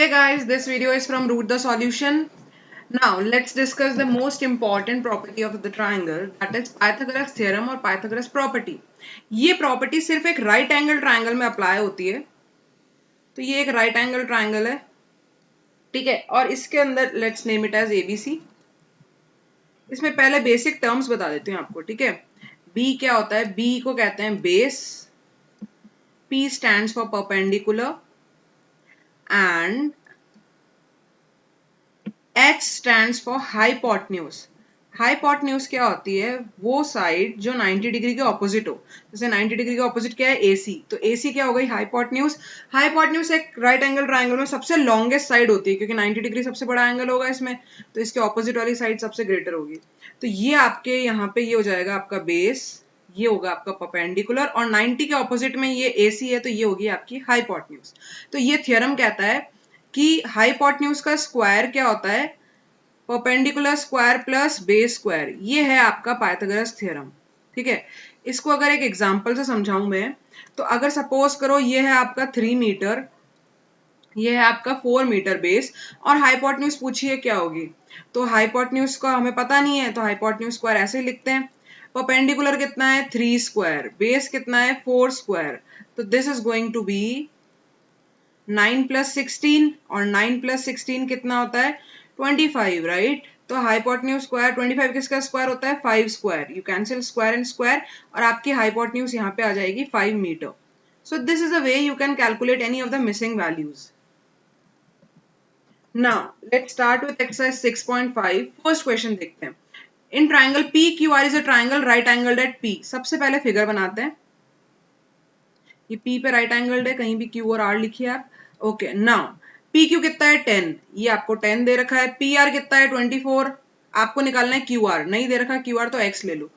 Hey guys, this video is from Root the Solution. Now let's discuss the most important property of the triangle, that is Pythagoras theorem और Pythagoras property. ये property सिर्फ एक right angle triangle में apply होती है. तो ये एक right angle triangle है, ठीक है, और इसके अंदर let's name it as ABC. इसमें पहले basic terms बता देती हूँ आपको, ठीक है. B क्या होता है? B को कहते हैं base, P stands for perpendicular and H stands for hypotenuse. Hypotenuse क्या होती है? वो साइड जो 90 डिग्री के ऑपोजिट हो. जैसे 90 डिग्री के ऑपोजिट क्या है? AC. तो AC क्या हो गई? हाइपोटन्यूज. हाइपोटन्यूज एक राइट एंगल ट्राइंगल में सबसे लॉन्गेस्ट साइड होती है, क्योंकि 90 डिग्री सबसे बड़ा एंगल होगा इसमें, तो इसके ऑपोजिट वाली साइड सबसे ग्रेटर होगी. तो ये आपके यहाँ पे ये हो जाएगा आपका बेस, ये होगा आपका परपेंडिकुलर, और 90 के ऑपोजिट में ये AC है, तो ये होगी आपकी हाइपोटन्यूज. तो ये थ्योरम कहता है कि हाइपोटन्यूज का स्क्वायर क्या होता है? Perpendicular square plus base square. ये है आपका पाइथागोरस थ्योरम, ठीक है. इसको अगर एक एग्जांपल से समझाऊं मैं, तो अगर सपोज करो ये है आपका 3 मीटर, ये है आपका 4 मीटर बेस, और हाइपोटन्यूज पूछिए क्या होगी. तो हाइपोटन्यूज का हमें पता नहीं है, तो हाइपोटन्यूज स्क्वायर ऐसे ही लिखते हैं. परपेंडिकुलर कितना है? 3 स्क्वायर. बेस कितना है? 4 स्क्वायर. तो this is going to be 9 plus 16, और 9 प्लस 16 कितना होता है? 25, राइट. तो हाइपोटन्यूज स्क्वायर 25 किसका स्क्वायर होता है? 5 square. You cancel square and square, और आपकी हाइपोटन्यूज यहाँ पे आ जाएगी 5 metre. So this is a way you can calculate any of the missing values. Now let's start with exercise 6.5. First question देखते हैं. In triangle P Q R is a triangle right angled at P. सबसे पहले figure बनाते हैं. ये P पे right angled है, कहीं भी क्यू और आर लिखिए आप. ओके, नाउ पी क्यू कितना है? 10. ये आपको 10 दे रखा है. पी आर कितना है? 24. आपको निकालना है क्यू आर. नहीं दे रखा क्यू आर, तो एक्स ले लो,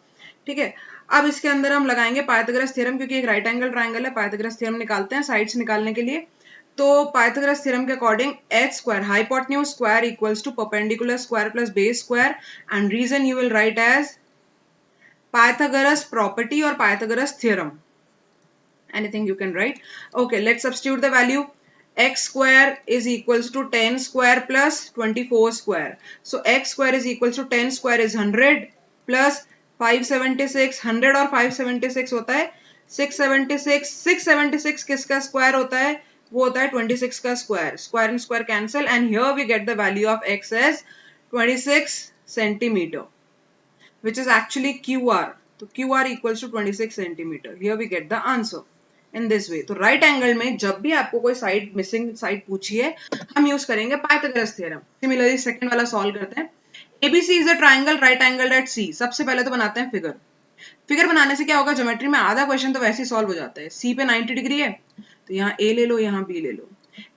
ठीक है. अब इसके अंदर हम लगाएंगे पाइथागोरस थ्योरम, क्योंकि एक राइट एंगल ट्राइंगल है. पाइथागोरस थ्योरम निकालते हैं साइड्स निकालने के लिए. तो पाइथागोरस थ्योरम के according H square hypotenuse square equals to perpendicular square plus base square, and reason you will write as Pythagoras property और Pythagoras theorem. Anything you can write. Okay, let's substitute the value. X square is equals to 10 square plus 24 square. So x square is equals to 10 square is 100 plus 576. 100 और 576 होता है 676. 676 किसका square होता है? वो होता है 26 का square. Square and square cancel, and here we get the value of x as 26 centimeter, which is actually QR. तो QR equals to 26 centimeter. Here we get the answer in this way. तो right angle में जब भी आपको कोई side missing side पूछी है, हम यूज करेंगे पाइथागोरस थ्योरम. सिमिलरली सेकंड वाला सॉल्व करते हैं. ABC is a triangle right angle at C. सबसे पहले तो बनाते हैं फिगर. फिगर बनाने से क्या होगा? ज्योमेट्री में आधा क्वेश्चन तो वैसे ही सॉल्व हो जाता है. C पे 90 डिग्री है, तो यहाँ A ले लो, यहाँ B ले लो.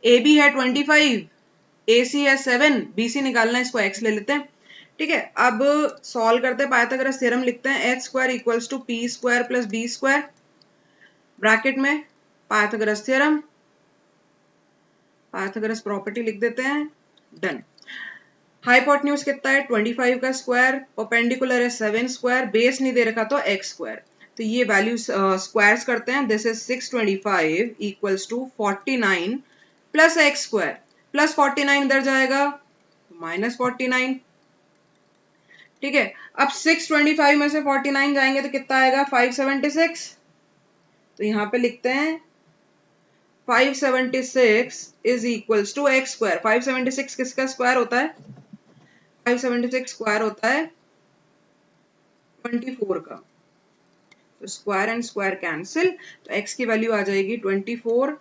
AB है 25, AC है 7, BC निकालना है, इसको X ले लेते हैं, ठीक है. अब सॉल्व करते हैं. पाइथागोरस थ्योरम लिखते हैं. H square equals to P square plus B square, bracket में पाइथागोरस थ्योरम, पाइथागोरस प्रॉपर्टी लिख देते हैं. डन. हाइपोटेन्यूज कितना है? 25 का स्क्वायर. परपेंडिकुलर है 7 स्क्वायर. बेस नहीं दे रखा तो x स्क्वायर. तो ये वैल्यू स्क्वायर्स करते हैं. This is 625 equals to 49 plus X square. Plus 49 इधर जाएगा, माइनस 49, ठीक है. अब 625 में से 49 जाएंगे तो कितना आएगा? 576. तो यहां पे लिखते हैं 576 is equals to X square. 576 किसका स्क्वायर होता है? 576 स्क्वायर होता है 24 का. तो स्क्वायर एंड स्क्वायर कैंसिल, तो x की वैल्यू आ जाएगी 24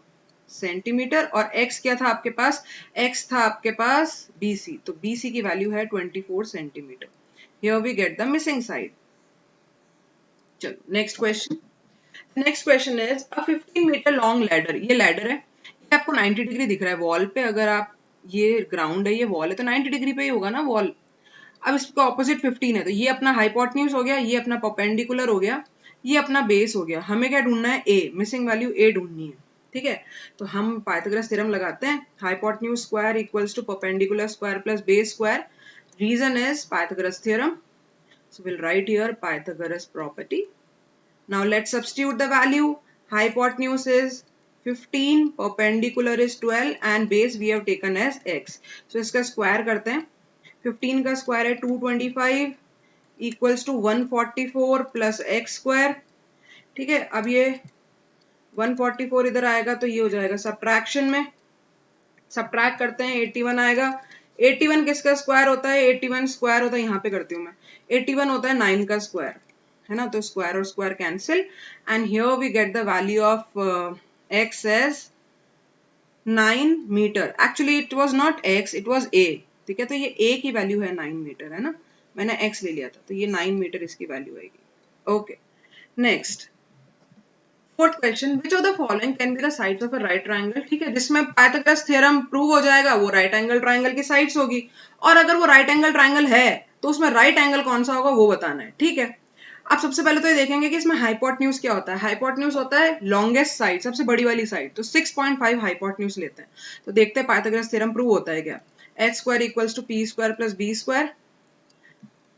सेंटीमीटर. और x क्या था आपके पास? x था आपके पास BC. तो BC की वैल्यू है 24 centimetre. Here we get the missing side. चलो next question. Next question is a 15 metre long ladder. ये लैडर है, ये आपको 90 डिग्री दिख रहा है वॉल पे. अगर आप, ये ग्राउंड है, ये वॉल है, तो 90 डिग्री पे ही होगा ना वॉल. अब इसका ऑपोजिट 15 है, तो ये अपना हाइपोटेन्यूज हो गया, ये अपना परपेंडिकुलर हो गया, ये अपना बेस हो गया. हमें क्या ढूंढना है? A. मिसिंग वैल्यू A ढूंढनी है, ठीक है. तो हम पाइथागोरस थ्योरम लगाते हैं. Hypotenuse square equals to perpendicular square plus base square. Reason is Pythagoras theorem. So we'll write here Pythagoras property. Now let's substitute the value. Hypotenuse is 15, perpendicular is 12 and base we have taken as x. So इसका square करते हैं. 15 का square है 225 equals to 144 plus X square. ठीक है, अब ये 144 इधर आएगा तो ये हो जाएगा सब्ट्रैक्शन में. सब्ट्रैक्ट करते हैं 81 आएगा. 81 किसका स्क्वायर होता है? 81 स्क्वायर होता है, यहाँ पे करती हूँ मैं. 81 होता है 9 का स्क्वायर, है ना. तो स्क्वायर और square cancel and here we get the value of x as 9 metre. Actually it was not x, it was a. ठीक है, तो ये a की वैल्यू है 9 मीटर, है ना. मैंने x ले लिया था, तो ये 9 मीटर इसकी वैल्यू आएगी. Okay, next fourth question. Which of the following can be the sides of a right triangle. ठीक है, जिसमें पाइथागोरस थ्योरम प्रूव हो जाएगा वो राइट एंगल ट्रायंगल की साइड्स होगी. और अगर वो राइट एंगल ट्रायंगल है तो उसमें राइट एंगल कौन सा होगा वो बताना है. ठीक है, अब सबसे पहले तो ये देखेंगे कि इसमें हाइपोटेन्यूज क्या होता है. हाइपोटेन्यूज होता है लॉन्गेस्ट साइड, सबसे बड़ी वाली साइड. तो 6.5 हाइपोटेन्यूज लेते हैं. तो देखते हैं पाइथागोरस थ्योरम प्रूव होता है क्या. H square equals to P square plus B square,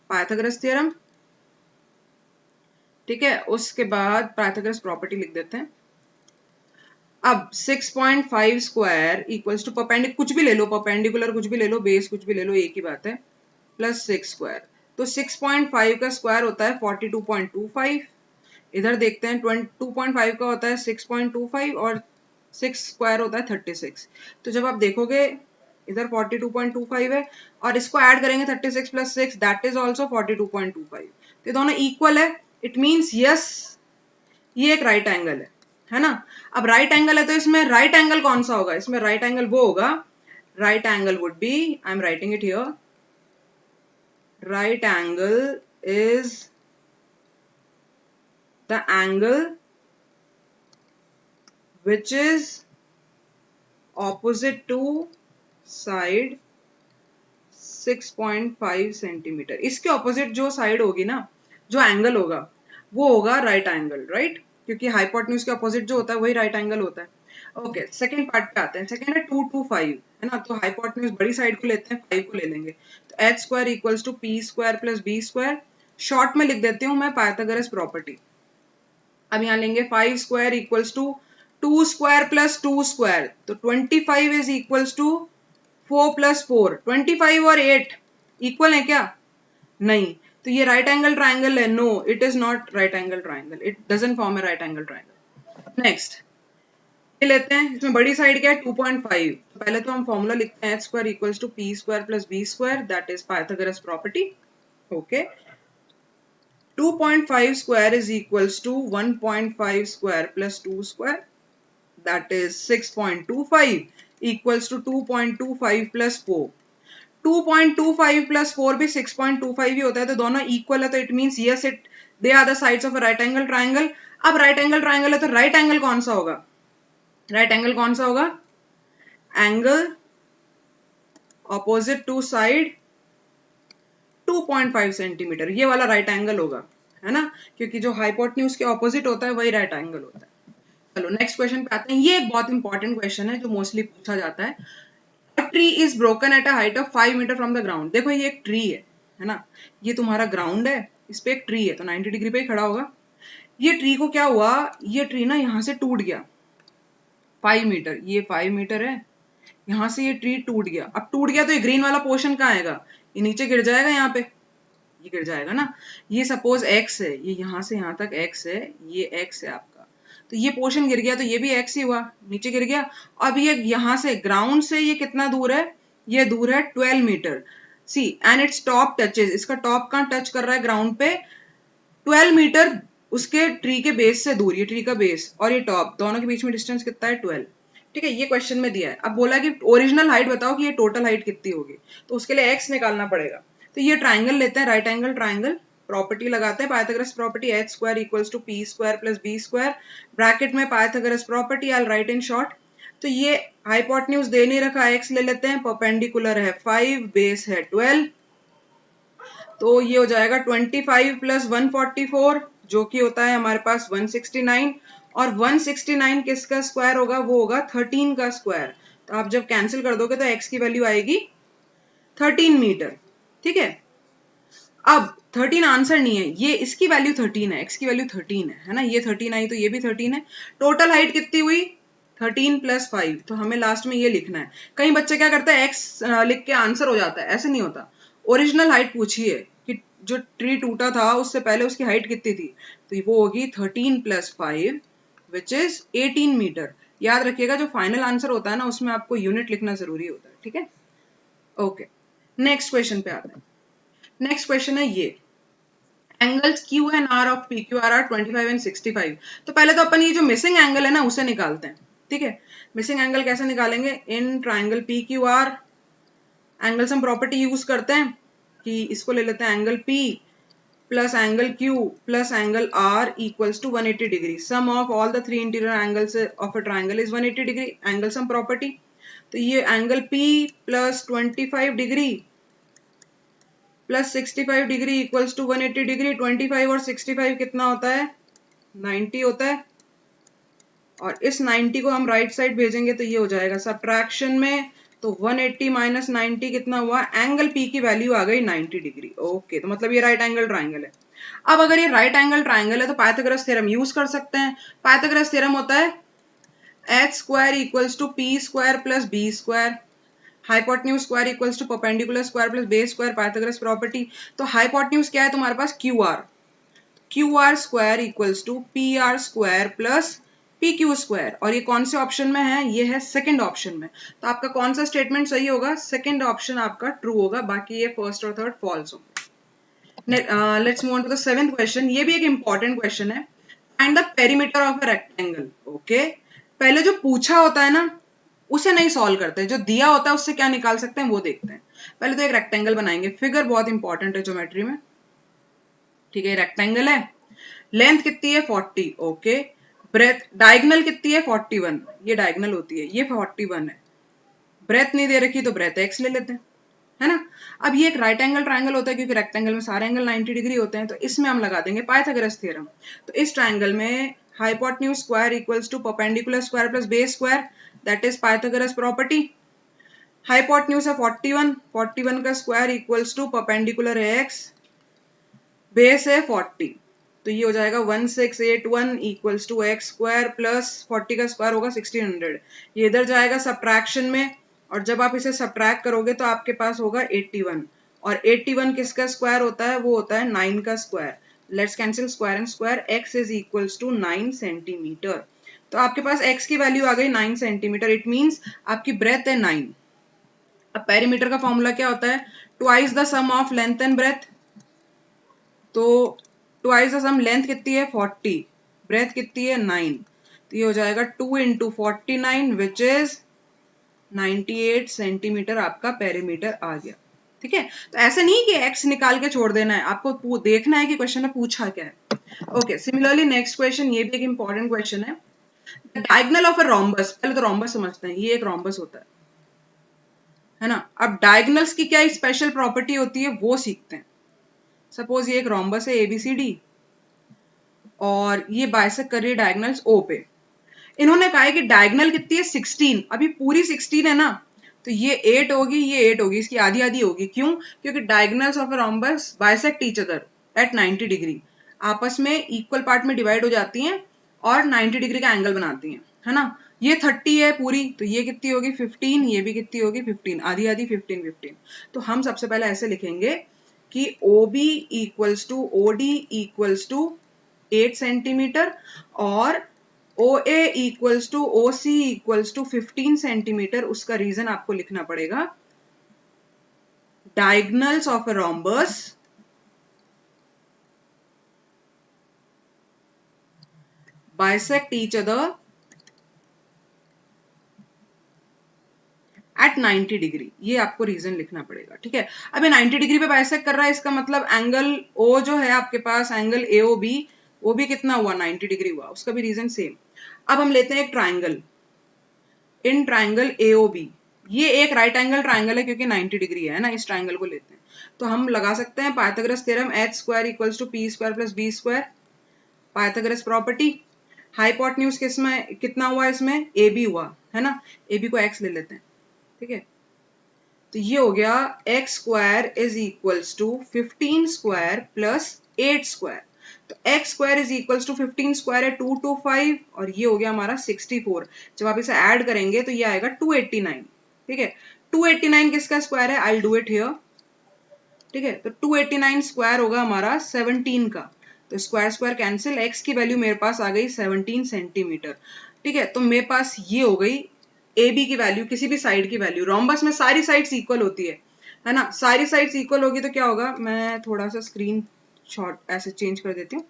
Pythagoras theorem. ठीक है, उसके बाद पाइथागोरस प्रॉपर्टी लिख देते हैं. अब 6.5 स्क्वायर इक्वल्स टू परपेंडिकुलर कुछ भी ले लो, परपेंडिकुलर कुछ भी ले लो, बेस कुछ भी ले लो, एक ही बात है, प्लस 6 स्क्वायर. तो 6.5 का स्क्वायर होता है 42.25. इधर देखते हैं 2.5 का होता है 6.25 और 6 स्क्वायर होता है 36. तो जब आप देखोगे इधर 42.25 है और इसको ऐड करेंगे 36 प्लस 6 दैट इज ऑल्सो 42.25. तो दोनों इक्वल है. इट मीन्स यस ये एक राइट एंगल है ना. अब राइट एंगल है तो इसमें राइट एंगल कौन सा होगा. इसमें राइट एंगल वो होगा, right angle would be, I am writing it here, right angle is the angle which is opposite to side 6.5 centimetre. इसके ऑपोजिट जो साइड होगी ना, जो एंगल होगा वो होगा राइट एंगल, राइट, क्योंकि हाइपोटेन्यूज के ऑपोजिट जो होता है वही राइट एंगल होता है. ओके, सेकंड पार्ट पे आते हैं. सेकंड है 225, है ना. तो हाइपोटेन्यूज बड़ी साइड को लेते हैं, 5 को ले लेंगे. तो H square equals to P square plus B square. Short में लिख देती हूँ मैं पाइथागोरस प्रॉपर्टी. अब यहाँ लेंगे 5 square equals to 2 square plus 2 square. तो 25 इज इक्वल्स टू 4 प्लस 4. 25 और 8 इक्वल है क्या? नहीं. तो ये राइट एंगल ट्राइंगल है? No, it is not right angle triangle. It doesn't form a right angle triangle. Next ये लेते हैं. इसमें बड़ी साइड क्या है? 2.5. तो पहले तो हम फॉर्मूला लिखते हैं H square equals to P square plus B square, that is Pythagoras property. Okay, 2.5 square is equals to 1.5 square plus 2 square, that is 6.25 equals to 2.25 plus 4. 2.25 plus 4 भी 6.25 ही होता है, तो दोनों इक्वल है. तो it means yes it they are the sides of a right angle triangle. अब right angle triangle है तो राइट एंगल कौन सा होगा? राइट एंगल कौन सा होगा? Angle opposite to side 2.5 centimetre, ये वाला राइट एंगल होगा, है ना, क्योंकि जो हाइपोटेन्यूज के ऑपोजिट होता है वही राइट एंगल होता है. चलो नेक्स्ट क्वेश्चन पे आते हैं. ये एक बहुत इंपॉर्टेंट क्वेश्चन है जो मोस्टली पूछा जाता है. A tree is broken at a height of 5 metre from the ground. देखो ये एक ट्री है ना, ये तुम्हारा ग्राउंड है, इस पे एक ट्री है, तो 90 डिग्री पे ही खड़ा होगा. ये ट्री को क्या हुआ, ये ट्री ना यहाँ से टूट गया 5 मीटर. ये 5 मीटर है, यहाँ से ये ट्री टूट गया. अब टूट गया तो ये ग्रीन वाला पोर्शन कहाँ आएगा? ये नीचे गिर जाएगा, यहाँ पे ये गिर जाएगा ना. ये सपोज x है, ये यहाँ से यहाँ तक x है, ये x है आपका, तो ये पोर्शन गिर गया तो ये भी x ही हुआ, नीचे गिर गया. अब ये यहाँ से ग्राउंड से ये कितना दूर है? ये दूर है 12 metre. See and its top touches, इसका टॉप कहाँ टच कर रहा है? ग्राउंड पे 12 मीटर उसके ट्री के बेस से दूर. ये ट्री का बेस और ये टॉप, दोनों के बीच में डिस्टेंस कितना है? 12. ठीक है, ये क्वेश्चन में दिया है. अब बोला कि ओरिजिनल हाइट बताओ कि ये टोटल हाइट कितनी होगी, तो उसके लिए x निकालना पड़ेगा. तो ये ट्राइंगल लेते हैं, राइट एंगल ट्राइंगल, प्रॉपर्टी लगाते हैं Pythagoras property H square equals to P square plus B square, bracket में Pythagoras property, I write in short. तो ये हाइपोटेन्यूज दे नहीं रखा, x ले लेते हैं, परपेंडिकुलर है 5, बेस है 12, तो ये हो जाएगा 25 प्लस 144 जो कि होता है हमारे पास 169, और 169 किसका स्क्वायर होगा? वो होगा 13 का स्क्वायर. तो आप जब कैंसिल कर दोगे तो x की वैल्यू आएगी 13 मीटर. ठीक है, अब 13 आंसर नहीं है, ये इसकी वैल्यू 13 है, x की वैल्यू 13 है ना. ये 13 आई तो ये भी 13 है. टोटल हाइट कितनी हुई? 13 + 5, तो हमें लास्ट में ये लिखना है। कई बच्चे क्या करते हैं, x लिख के आंसर हो जाता है, ऐसे नहीं होता। ओरिजिनल हाइट पूछी है कि जो ट्री टूटा था उससे पहले उसकी हाइट कितनी थी, तो वो होगी 13 + 5 विच इज 18 मीटर। याद रखिएगा जो फाइनल आंसर होता है ना उसमें आपको यूनिट लिखना जरूरी होता है, ठीक है। ओके, नेक्स्ट क्वेश्चन पे आते हैं। नेक्स्ट क्वेश्चन है ये, angles Q and R of P Q R are 25 and 65। तो पहले तो अपन ये जो मिसिंग एंगल है ना उसे निकालते हैं, ठीक है। मिसिंग एंगल कैसे निकालेंगे, in triangle P Q R angle sum property use करते हैं कि इसको ले लेते हैं angle P plus angle Q plus angle R equals to 180 degree. Sum of all the three interior angles of a triangle is 180 degree, angle sum property. तो ये angle P plus 25 degree plus 65 degree equals to 180 degree. 25 और 65 कितना होता है, 90 होता है। और इस 90 को हम राइट साइड भेजेंगे तो ये हो जाएगा सब्ट्रैक्शन में, तो 180 माइनस 90 कितना हुआ, एंगल पी की वैल्यू आ गई 90 डिग्री। ओके, तो मतलब ये राइट एंगल ट्राइंगल है। अब अगर ये राइट एंगल ट्राइंगल है तो पाइथागोरस थ्योरम यूज कर सकते हैं। पाइथागोरस थ्योरम होता है H square equals to P square plus B square, hypotenuse square equals to perpendicular square plus base square, Pythagoras property. तो हाइपोटेन्यूज क्या है तुम्हारे पास, Q R, Q R square equals to P R square plus P Q square. और ये कौन से option में है, ये है सेकंड ऑप्शन में। तो आपका कौन सा स्टेटमेंट सही होगा, सेकंड ऑप्शन आपका ट्रू होगा, बाकी ये फर्स्ट और थर्ड फॉल्स होंगे। Let's move on to the seventh question. ये भी एक इंपॉर्टेंट क्वेश्चन है, find the perimeter of a rectangle. Okay, पहले जो पूछा होता है ना उसे नहीं सॉल्व करते, जो दिया होता है उससे क्या निकाल सकते हैं वो देखते हैं। पहले तो एक रेक्टेंगल बनाएंगे, फिगर बहुत इंपॉर्टेंट है ज्योमेट्री में, ठीक है। रेक्टेंगल है, लेंथ कितनी है 40, ओके। ब्रेथ डायगनल कितनी है 41, ये डायगनल होती है, ये 41 है। ब्रेथ नहीं दे रखी तो ब्रेथ x ले लेते हैं, है ना। अब ये एक राइट एंगल ट्राइंगल होता है क्योंकि रेक्टेंगल में सारे एंगल 90 डिग्री होते हैं, तो इसमें हम लगा देंगे पाइथागोरस थ्योरम। तो इस ट्राइंगल में hypotenuse square equals to perpendicular square plus base square, that is Pythagoras property. Hypotenuse है 41, 41 का स्क्वायर इक्वल्स टू परपेंडिकुलर है x, बेस है 40, तो ये हो जाएगा 1681 equals to X square plus 40 का स्क्वायर होगा 1600। ये इधर जाएगा सब्ट्रैक्शन में, और जब आप इसे सब्ट्रैक्ट करोगे तो आपके पास होगा 81, और 81 किसका स्क्वायर होता है, वो होता है 9 का square. Let's cancel square and square, x is equals to 9 centimetre. तो आपके पास x की वैल्यू आ गई 9 सेंटीमीटर, इट मीन्स आपकी ब्रेथ है 9। अब पेरीमीटर का फॉर्मूला क्या होता है, twice the sum of length and breadth. तो ट्वाइस द सम, लेंथ कितनी है 40, ब्रेथ कितनी है 9, तो ये हो जाएगा 2 इंटू 49 विच इज 98 सेंटीमीटर, आपका पेरीमीटर आ गया, ठीक है। तो ऐसे नहीं कि x निकाल के छोड़ देना है, आपको देखना है कि क्वेश्चन में पूछा क्या है। ओके, सिमिलरली नेक्स्ट क्वेश्चन, ये भी एक इंपॉर्टेंट क्वेश्चन है। डायगोनल ऑफ अ रोम्बस, पहले तो रोम्बस समझते हैं, ये एक रोम्बस होता है ना। अब डायगोनल्स की क्या स्पेशल प्रॉपर्टी होती है वो सीखते हैं। सपोज ये एक रोम्बस है ABCD और ये बाइसेक्ट कर रही है डायगोनल्स O पे। इन्होंने कहा है कि डायगोनल कितनी है 16, अभी पूरी 16 है ना, तो ये 8 होगी, ये 8 होगी, इसकी आधी आधी होगी। क्यों, क्योंकि diagonals of a rhombus bisect each other at 90 degree, आपस में इक्वल पार्ट में डिवाइड हो जाती हैं और 90 डिग्री का एंगल बनाती हैं, है ना। ये 30 है पूरी, तो ये कितनी होगी 15, ये भी कितनी होगी 15, आधी आधी 15 15। तो हम सबसे पहले ऐसे लिखेंगे कि OB equals to OD equals to 8 centimetre और OA equals to OC equals to 15 centimetre. उसका रीजन आपको लिखना पड़ेगा, diagonals of a rhombus bisect each other at 90 degree, ये आपको रीजन लिखना पड़ेगा, ठीक है। अब ये 90 डिग्री पे बाइसेक्ट कर रहा है, इसका मतलब एंगल O जो है आपके पास, एंगल AOB, वो भी कितना हुआ 90 डिग्री हुआ, उसका भी रीजन सेम। अब हम लेते हैं एक ट्राइंगल, इन ट्राइंगल AOB, ये एक राइट एंगल ट्राइंगल है क्योंकि 90 डिग्री है ना, इस ट्राइंगल को लेते हैं। तो हम लगा सकते हैं Pythagoras theorem, H square equals to P square plus B square, Pythagoras property. Hypotenuse किसमें कितना हुआ, इसमें AB हुआ है ना, AB को x ले लेते हैं, ठीक है। तो ये हो गया x square is equals to 15 square plus 8 square. तो x square is equals to 15 square है 225 और ये हो गया हमारा 64। जब आप इसे ऐड करेंगे तो ये आएगा 289। ठीक है, 289 किसका स्क्वायर है? I do it here. ठीक है, तो 289 स्क्वायर होगा हमारा 17 का, तो स्क्वायर स्क्वायर कैंसिल, x की वैल्यू मेरे पास आ गई 17 सेंटीमीटर। ठीक है, तो मेरे पास ये हो गई ए बी की वैल्यू, किसी भी साइड की वैल्यू। रोम्बस में सारी साइड्स इक्वल होती है ना, सारी साइड्स इक्वल होगी तो क्या होगा, मैं थोड़ा सा स्क्रीन शॉट ऐसे चेंज कर देती हूँ।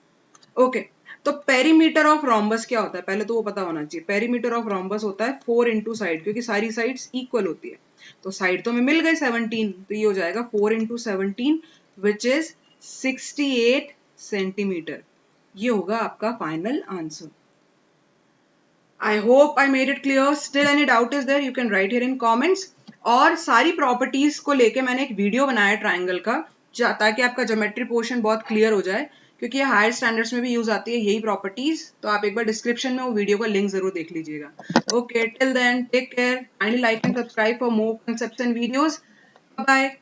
ओके, तो पेरीमीटर ऑफ रोम्बस क्या होता है, पहले तो वो पता होना चाहिए। पेरीमीटर ऑफ रोम्बस होता है 4 इंटू साइड, क्योंकि सारी साइड्स इक्वल होती है। तो साइड तो हमें मिल गई 17, तो ये हो जाएगा 4 इंटू 17 विच इज 68 सेंटीमीटर। ये होगा आपका final answer. I hope I made it clear. Still any doubt is there, you can write here in comments. और सारी प्रॉपर्टीज को लेके मैंने एक वीडियो बनाया ट्राइंगल का, ताकि आपका ज्योमेट्री पोर्शन बहुत क्लियर हो जाए, क्योंकि ये हायर स्टैंडर्ड्स में भी यूज आती है यही प्रॉपर्टीज। तो आप एक बार डिस्क्रिप्शन में वो वीडियो का लिंक जरूर देख लीजिएगा। Okay, till then take care, kindly like and subscribe for more concepts and videos. Bye bye.